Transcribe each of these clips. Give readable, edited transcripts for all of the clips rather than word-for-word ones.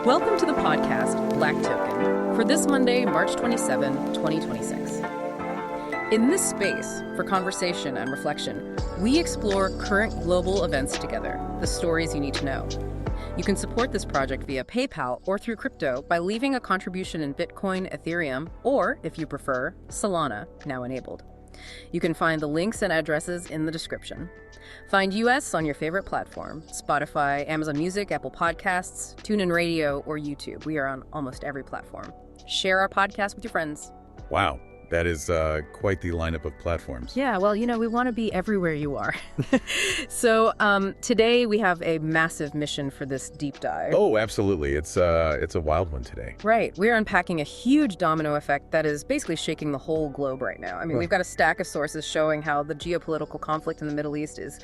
Welcome to the podcast, Black Token, for this Monday, March 27, 2026. In this space for conversation and reflection, we explore current global events together, the stories you need to know. You can support this project via PayPal or through crypto by leaving a contribution in Bitcoin, Ethereum, or, if you prefer, Solana, now enabled. You can find the links and addresses in the description. Find US on your favorite platform: Spotify, Amazon Music, Apple Podcasts, TuneIn Radio, or YouTube. We are on almost every platform. Share our podcast with your friends. Wow, that is quite the lineup of platforms. Yeah, well, we want to be everywhere you are. So today we have a massive mission for this deep dive. Oh, absolutely. It's a wild one today. Right. We're unpacking a huge domino effect that is basically shaking the whole globe right now. I mean, we've got a stack of sources showing how the geopolitical conflict in the Middle East is,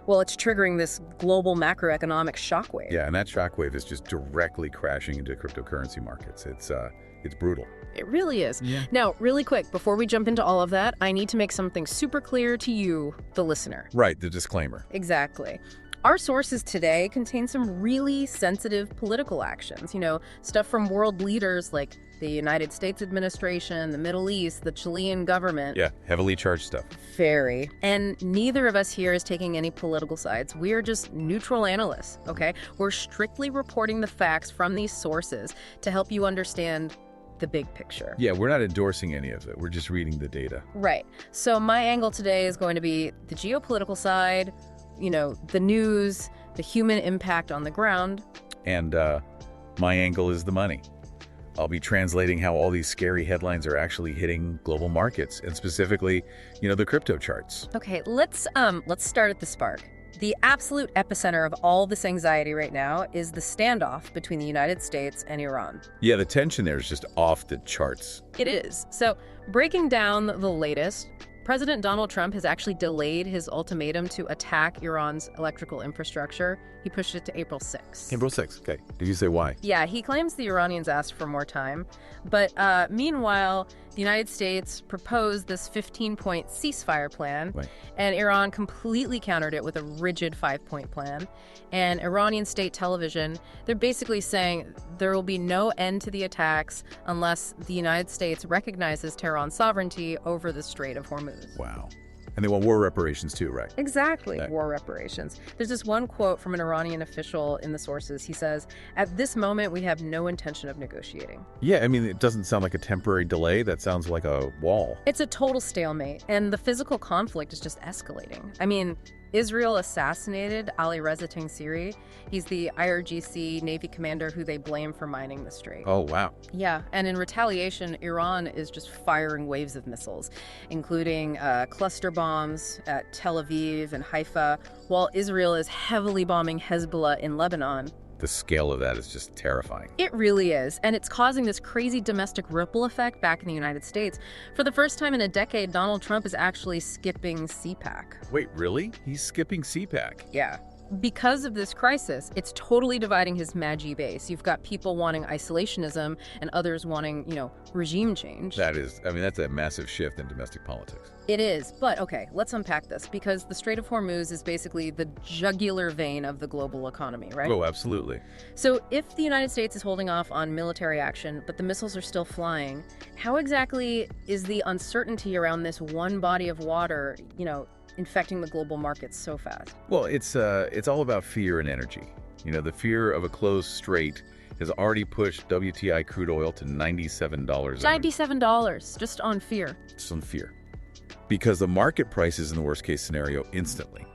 well, it's triggering this global macroeconomic shockwave. Yeah, and that shockwave is just directly crashing into cryptocurrency markets. It's brutal. It really is. Yeah. Now, really quick, before we jump into all of that, I need to make something super clear to you, the listener. Right, the disclaimer. Exactly. Our sources today contain some really sensitive political actions, stuff from world leaders like the United States administration, the Middle East, the Chilean government. Yeah, heavily charged stuff. Very. And neither of us here is taking any political sides. We are just neutral analysts, okay? We're strictly reporting the facts from these sources to help you understand the big picture. Yeah, we're not endorsing any of it. We're just reading the data. Right. So my angle today is going to be the geopolitical side, the news, the human impact on the ground. And my angle is the money. I'll be translating how all these scary headlines are actually hitting global markets, and specifically, the crypto charts. Okay, let's start at the spark. The absolute epicenter of all this anxiety right now is the standoff between the United States and Iran. Yeah, the tension there is just off the charts. It is. So, breaking down the latest, President Donald Trump has actually delayed his ultimatum to attack Iran's electrical infrastructure. He pushed it to April 6th. April 6th, okay. Did you say why? Yeah, he claims the Iranians asked for more time. But meanwhile, the United States proposed this 15-point ceasefire plan, Right. and Iran completely countered it with a rigid 5-point plan. And Iranian state television, they're basically saying there will be no end to the attacks unless the United States recognizes Tehran's sovereignty over the Strait of Hormuz. Wow. And they want war reparations too, right? Exactly, Right. war reparations. There's this one quote from an Iranian official in the sources. He says, "At this moment, we have no intention of negotiating." Yeah, I mean, it doesn't sound like a temporary delay. That sounds like a wall. It's a total stalemate, and the physical conflict is just escalating. I mean, Israel assassinated Ali Reza Tangsiri. He's the IRGC Navy commander who they blame for mining the strait. Oh, wow. Yeah, and in retaliation, Iran is just firing waves of missiles, including cluster bombs at Tel Aviv and Haifa, while Israel is heavily bombing Hezbollah in Lebanon. The scale of that is just terrifying. It really is, and it's causing this crazy domestic ripple effect back in the United States. For the first time in a decade, Donald Trump is actually skipping CPAC. Wait, really? He's skipping CPAC? Yeah. Because of this crisis, it's totally dividing his MAGI base. You've got people wanting isolationism and others wanting, regime change. That's a massive shift in domestic politics. It is. But okay, let's unpack this, because the Strait of Hormuz is basically the jugular vein of the global economy, right? Oh, absolutely. So if the United States is holding off on military action, but the missiles are still flying, how exactly is the uncertainty around this one body of water, infecting the global markets so fast? Well, it's all about fear and energy. The fear of a closed strait has already pushed WTI crude oil to $97. $97, just on fear. Just on fear. Because the market prices in the worst case scenario instantly.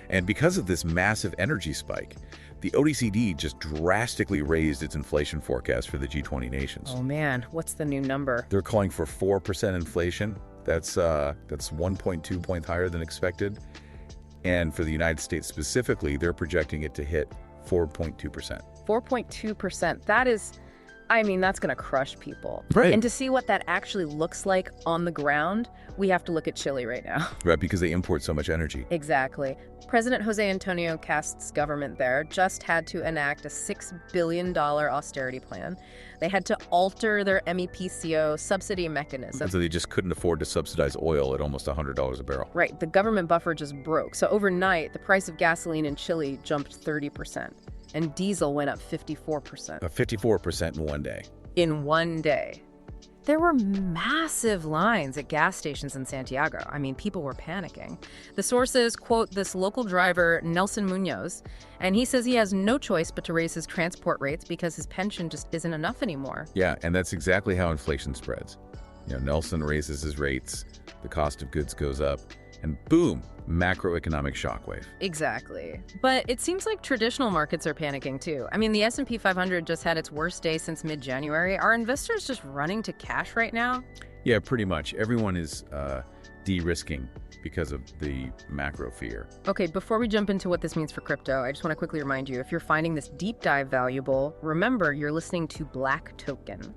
And because of this massive energy spike, the OECD just drastically raised its inflation forecast for the G20 nations. Oh man, what's the new number? They're calling for 4% inflation. That's 1.2 points higher than expected. And for the United States specifically, they're projecting it to hit 4.2%. 4.2%. That's going to crush people. Right. And to see what that actually looks like on the ground, we have to look at Chile right now. Right, because they import so much energy. Exactly. President Jose Antonio Cast's government there just had to enact a $6 billion austerity plan. They had to alter their MEPCO subsidy mechanism. So they just couldn't afford to subsidize oil at almost $100 a barrel. Right. The government buffer just broke. So overnight, the price of gasoline in Chile jumped 30%. and diesel went up 54%. 54% in one day. In one day. There were massive lines at gas stations in Santiago. I mean, people were panicking. The sources quote this local driver, Nelson Munoz, and he says he has no choice but to raise his transport rates because his pension just isn't enough anymore. Yeah, and that's exactly how inflation spreads. Nelson raises his rates, the cost of goods goes up, and boom, macroeconomic shockwave. Exactly. But it seems like traditional markets are panicking too. I mean, the S&P 500 just had its worst day since mid-January. Are investors just running to cash right now? Yeah, pretty much. Everyone is de-risking because of the macro fear. Okay, before we jump into what this means for crypto, I just want to quickly remind you, if you're finding this deep dive valuable, remember you're listening to Black Token.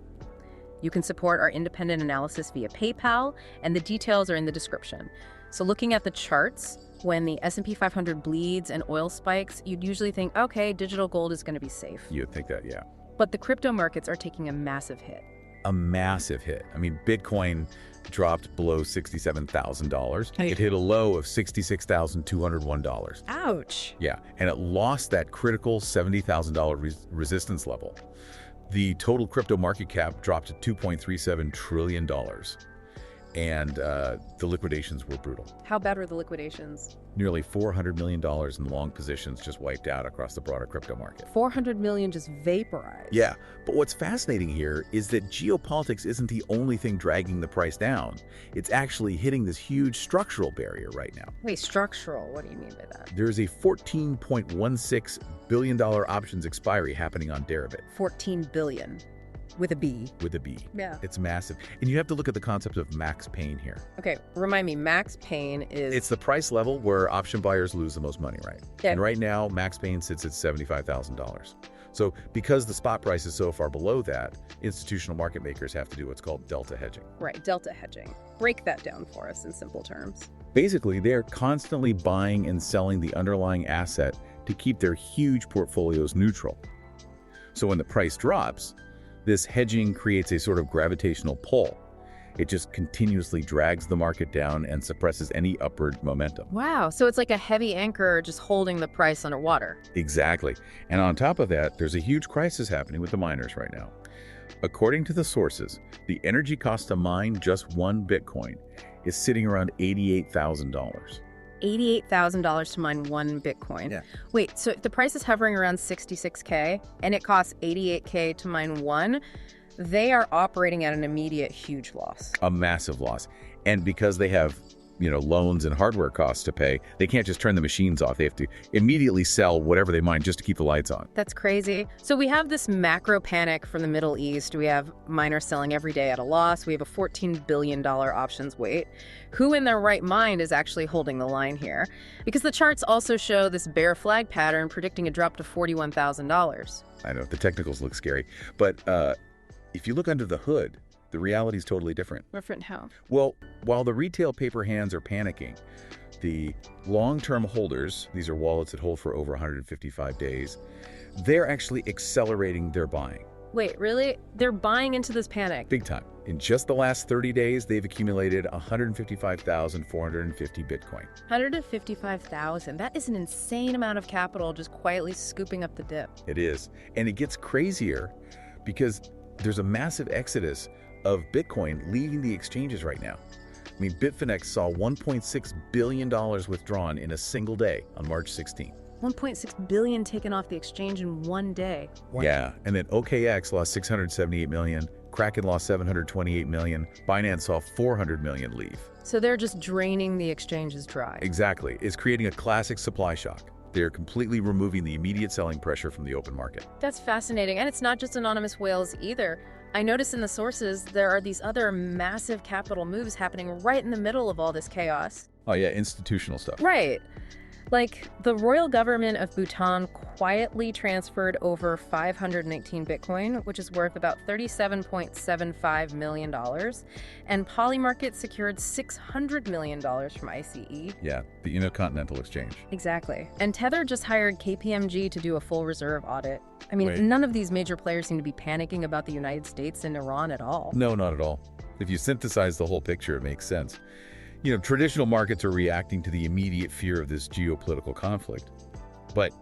You can support our independent analysis via PayPal, and the details are in the description. So looking at the charts, when the S&P 500 bleeds and oil spikes, you'd usually think, okay, digital gold is going to be safe. You'd think that, yeah. But the crypto markets are taking a massive hit. A massive hit. I mean, Bitcoin dropped below $67,000. It hit a low of $66,201. Ouch. Yeah, and it lost that critical $70,000 resistance level. The total crypto market cap dropped to $2.37 trillion. And the liquidations were brutal. How bad were the liquidations? Nearly $400 million in long positions just wiped out across the broader crypto market. 400 million just vaporized. Yeah, but what's fascinating here is that geopolitics isn't the only thing dragging the price down. It's actually hitting this huge structural barrier right now. Wait, structural? What do you mean by that? There's a $14.16 billion options expiry happening on Deribit. 14 billion. With a B. With a B. Yeah. It's massive. And you have to look at the concept of max pain here. Okay, remind me, max pain is... It's the price level where option buyers lose the most money, right? Okay. And right now, max pain sits at $75,000. So because the spot price is so far below that, institutional market makers have to do what's called delta hedging. Right, delta hedging. Break that down for us in simple terms. Basically, they're constantly buying and selling the underlying asset to keep their huge portfolios neutral. So when the price drops, this hedging creates a sort of gravitational pull. It just continuously drags the market down and suppresses any upward momentum. Wow, so it's like a heavy anchor just holding the price underwater. Exactly. And on top of that, there's a huge crisis happening with the miners right now. According to the sources, the energy cost to mine just one Bitcoin is sitting around $88,000. $88,000 to mine one Bitcoin. Yeah. Wait, so if the price is hovering around 66K and it costs 88K to mine one, they are operating at an immediate huge loss. A massive loss. And because they have, loans and hardware costs to pay, they can't just turn the machines off. They have to immediately sell whatever they mine just to keep the lights on. That's crazy. So we have this macro panic from the Middle East. We have miners selling every day at a loss. We have a $14 billion options weight. Who in their right mind is actually holding the line here? Because the charts also show this bear flag pattern predicting a drop to $41,000. I know, the technicals look scary. But if you look under the hood, the reality is totally different. Different how? Well, while the retail paper hands are panicking, the long-term holders, these are wallets that hold for over 155 days, they're actually accelerating their buying. Wait, really? They're buying into this panic? Big time. In just the last 30 days, they've accumulated 155,450 Bitcoin. 155,000. That is an insane amount of capital just quietly scooping up the dip. It is. And it gets crazier because there's a massive exodus of Bitcoin leaving the exchanges right now. I mean, Bitfinex saw $1.6 billion withdrawn in a single day on March 16th. 1.6 billion taken off the exchange in one day. Yeah, and then OKX lost 678 million, Kraken lost 728 million, Binance saw 400 million leave. So they're just draining the exchanges dry. Exactly. It's creating a classic supply shock. They're completely removing the immediate selling pressure from the open market. That's fascinating. And it's not just anonymous whales either. I noticed in the sources there are these other massive capital moves happening right in the middle of all this chaos. Oh yeah, institutional stuff. Right. Like, the royal government of Bhutan quietly transferred over 519 Bitcoin, which is worth about $37.75 million, and Polymarket secured $600 million from ICE. Yeah, the Intercontinental Exchange. Exactly. And Tether just hired KPMG to do a full reserve audit. I mean, Wait. None of these major players seem to be panicking about the United States and Iran at all. No, not at all. If you synthesize the whole picture, it makes sense. Traditional markets are reacting to the immediate fear of this geopolitical conflict. But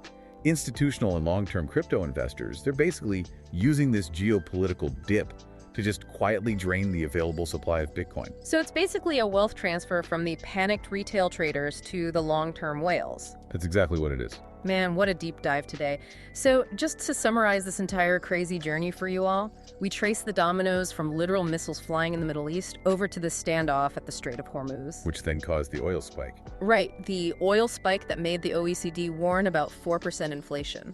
Institutional and long-term crypto investors, they're basically using this geopolitical dip to just quietly drain the available supply of Bitcoin. So it's basically a wealth transfer from the panicked retail traders to the long-term whales. That's exactly what it is. Man, what a deep dive today. So just to summarize this entire crazy journey for you all, we trace the dominoes from literal missiles flying in the Middle East over to the standoff at the Strait of Hormuz. Which then caused the oil spike. Right, the oil spike that made the OECD warn about 4% inflation,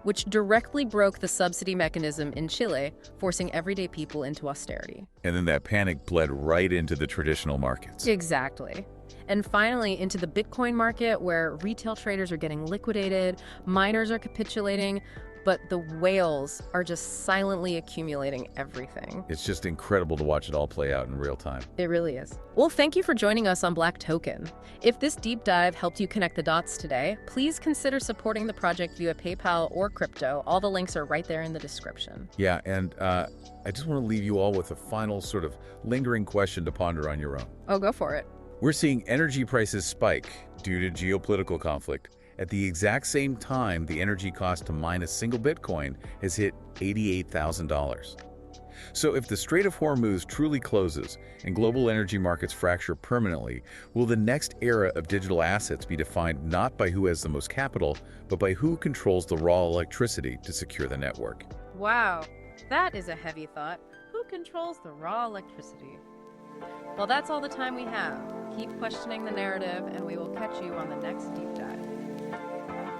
which directly broke the subsidy mechanism in Chile, forcing everyday people into austerity. And then that panic bled right into the traditional markets. Exactly. And finally, into the Bitcoin market, where retail traders are getting liquidated, miners are capitulating, but the whales are just silently accumulating everything. It's just incredible to watch it all play out in real time. It really is. Well, thank you for joining us on Black Token. If this deep dive helped you connect the dots today, please consider supporting the project via PayPal or crypto. All the links are right there in the description. Yeah, and I just want to leave you all with a final sort of lingering question to ponder on your own. Oh, go for it. We're seeing energy prices spike due to geopolitical conflict. At the exact same time, the energy cost to mine a single Bitcoin has hit $88,000. So if the Strait of Hormuz truly closes and global energy markets fracture permanently, will the next era of digital assets be defined not by who has the most capital, but by who controls the raw electricity to secure the network? Wow, that is a heavy thought. Who controls the raw electricity? Well, that's all the time we have. Keep questioning the narrative, and we will catch you on the next deep dive.